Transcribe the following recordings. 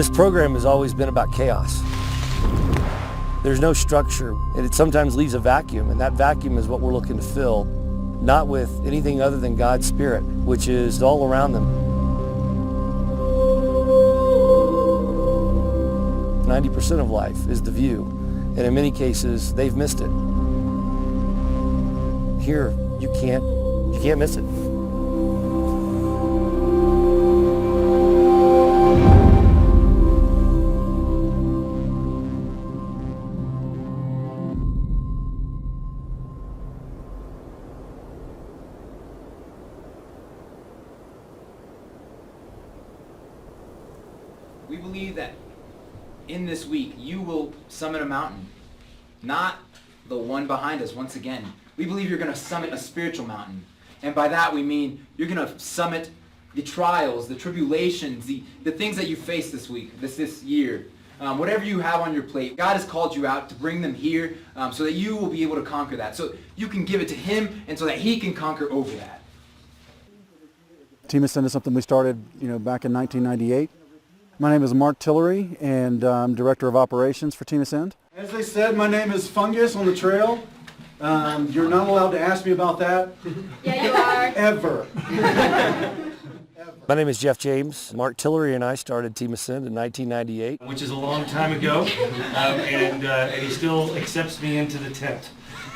This program has always been about chaos. There's no structure, and it sometimes leaves a vacuum, and that vacuum is what we're looking to fill, not with anything other than God's Spirit, which is all around them. 90% of life is the view, and in many cases, they've missed it. Here, you can't miss it. We believe that in this week you will summit a mountain, not the one behind us once again. We believe you're going to summit a spiritual mountain. And by that we mean you're going to summit the trials, the tribulations, the things that you face this week, this year. Whatever you have on your plate, God has called you out to bring them here so that you will be able to conquer that. So you can give it to Him and so that He can conquer over that. Team Ascend is something we started back in 1998. My name is Mark Tillery, and I'm Director of Operations for Team Ascend. As they said, my name is Fungus on the trail. You're not allowed to ask me about that. Yeah, you are. Ever. My name is Jeff James. Mark Tillery and I started Team Ascend in 1998. Which is a long time ago, and he still accepts me into the tent.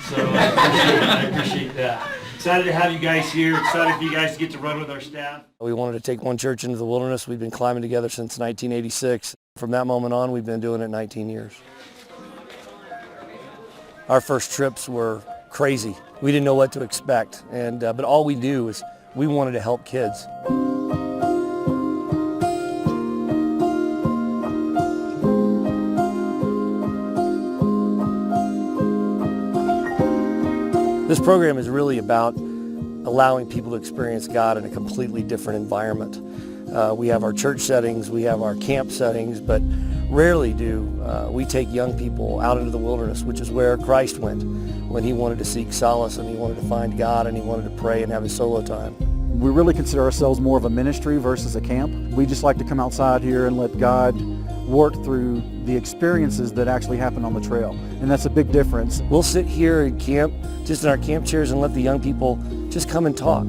So I appreciate that. Excited to have you guys here. Excited for you guys to get to run with our staff. We wanted to take one church into the wilderness. We've been climbing together since 1986. From that moment on, we've been doing it 19 years. Our first trips were crazy. We didn't know what to expect, but all we knew is we wanted to help kids. This program is really about allowing people to experience God in a completely different environment. We have our church settings, we have our camp settings, but rarely do we take young people out into the wilderness, which is where Christ went when he wanted to seek solace and he wanted to find God and he wanted to pray and have his solo time. We really consider ourselves more of a ministry versus a camp. We just like to come outside here and let God work through the experiences that actually happen on the trail. And that's a big difference. We'll sit here in camp, just in our camp chairs, and let the young people just come and talk.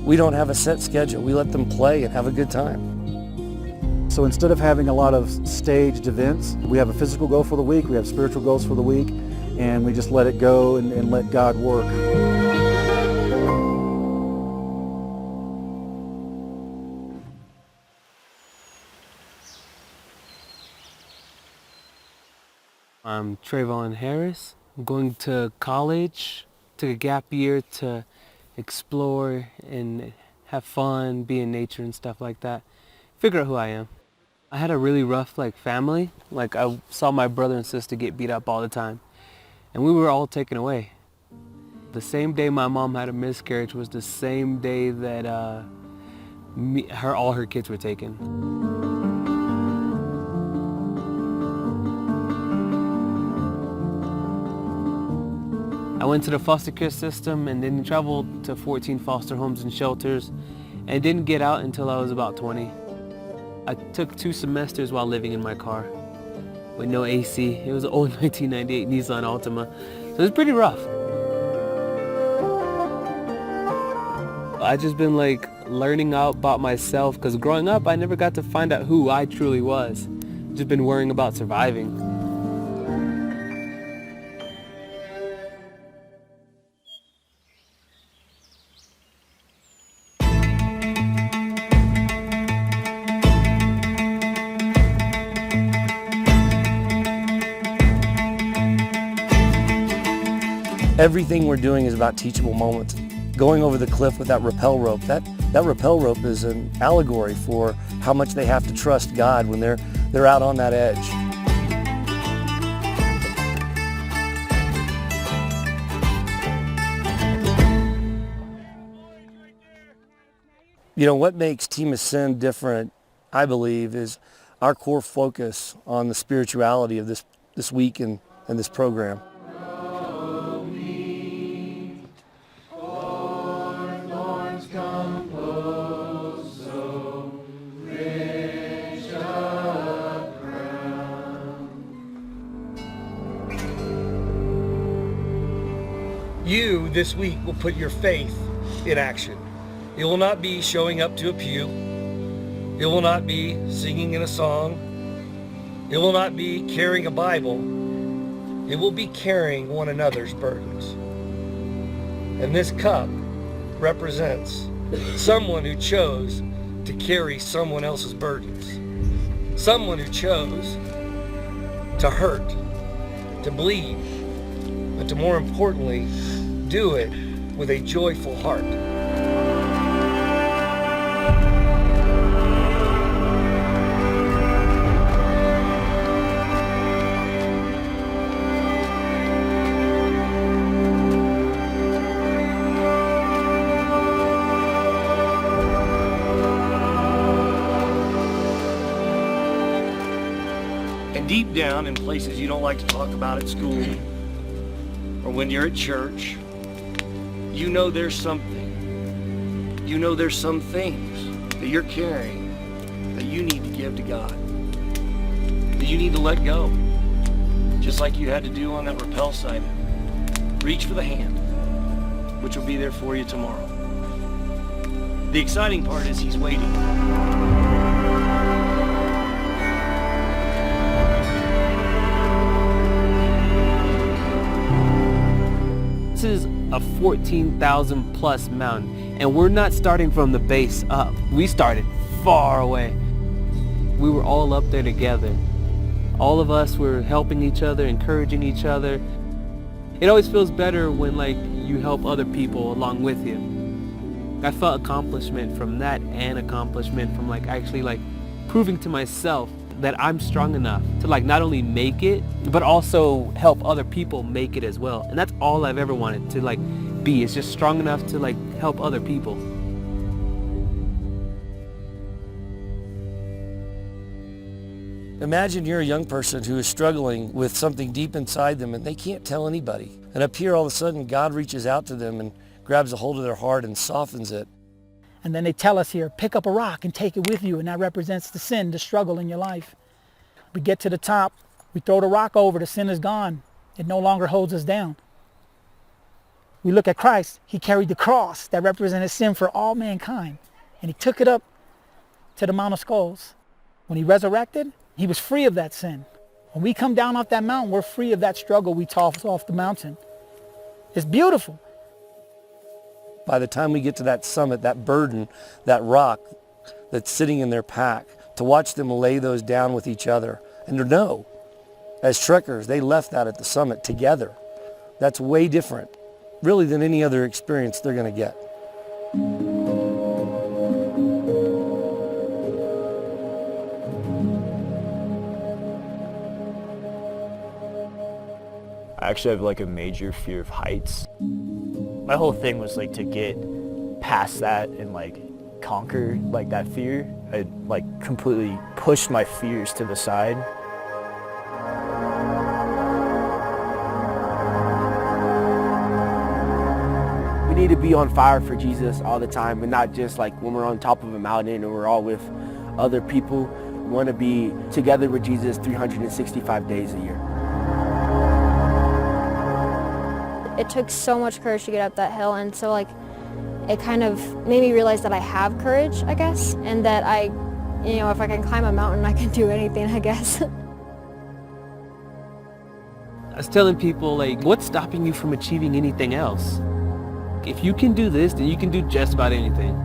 We don't have a set schedule. We let them play and have a good time. So instead of having a lot of staged events, we have a physical goal for the week, we have spiritual goals for the week, and we just let it go and let God work. I'm Trayvon Harris. I'm going to college, took a gap year to explore and have fun, be in nature and stuff like that. Figure out who I am. I had a really rough family. I saw my brother and sister get beat up all the time. And we were all taken away. The same day my mom had a miscarriage was the same day that all her kids were taken. I went to the foster care system and then traveled to 14 foster homes and shelters and didn't get out until I was about 20. I took 2 semesters while living in my car with no AC. It was an old 1998 Nissan Altima, so it was pretty rough. I just been learning out about myself because growing up I never got to find out who I truly was. Just been worrying about surviving. Everything we're doing is about teachable moments. Going over the cliff with that rappel rope, that rappel rope is an allegory for how much they have to trust God when they're out on that edge. What makes Team Ascend different, I believe, is our core focus on the spirituality of this week and this program. Composed so rich You this week will put your faith in action. It will not be showing up to a pew. It will not be singing in a song. It will not be carrying a Bible. It will be carrying one another's burdens. And this cup represents someone who chose to carry someone else's burdens. Someone who chose to hurt, to bleed, but to more importantly, do it with a joyful heart. And deep down in places you don't like to talk about at school or when you're at church, you know there's something. You know there's some things that you're carrying that you need to give to God. That you need to let go. Just like you had to do on that rappel site. Reach for the hand, which will be there for you tomorrow. The exciting part is he's waiting. This is a 14,000 plus mountain, and we're not starting from the base up. We started far away. We were all up there together. All of us were helping each other, encouraging each other. It always feels better when you help other people along with you. I felt accomplishment from that and accomplishment from actually proving to myself that I'm strong enough to not only make it, but also help other people make it as well. And that's all I've ever wanted to be, is just strong enough to help other people. Imagine you're a young person who is struggling with something deep inside them and they can't tell anybody. And up here all of a sudden God reaches out to them and grabs a hold of their heart and softens it. And then they tell us here, pick up a rock and take it with you. And that represents the sin, the struggle in your life. We get to the top, we throw the rock over, the sin is gone. It no longer holds us down. We look at Christ, he carried the cross that represented sin for all mankind. And he took it up to the Mount of Skulls. When he resurrected, he was free of that sin. When we come down off that mountain, we're free of that struggle we tossed off the mountain. It's beautiful. By the time we get to that summit, that burden, that rock that's sitting in their pack, to watch them lay those down with each other and to know, as trekkers, they left that at the summit together. That's way different, really, than any other experience they're going to get. I actually have a major fear of heights. My whole thing was to get past that and conquer that fear. I completely pushed my fears to the side. We need to be on fire for Jesus all the time, and not just when we're on top of a mountain and we're all with other people. We want to be together with Jesus 365 days a year. It took so much courage to get up that hill, and so it kind of made me realize that I have courage, I guess, and that if I can climb a mountain, I can do anything, I guess. I was telling people, what's stopping you from achieving anything else? If you can do this, then you can do just about anything.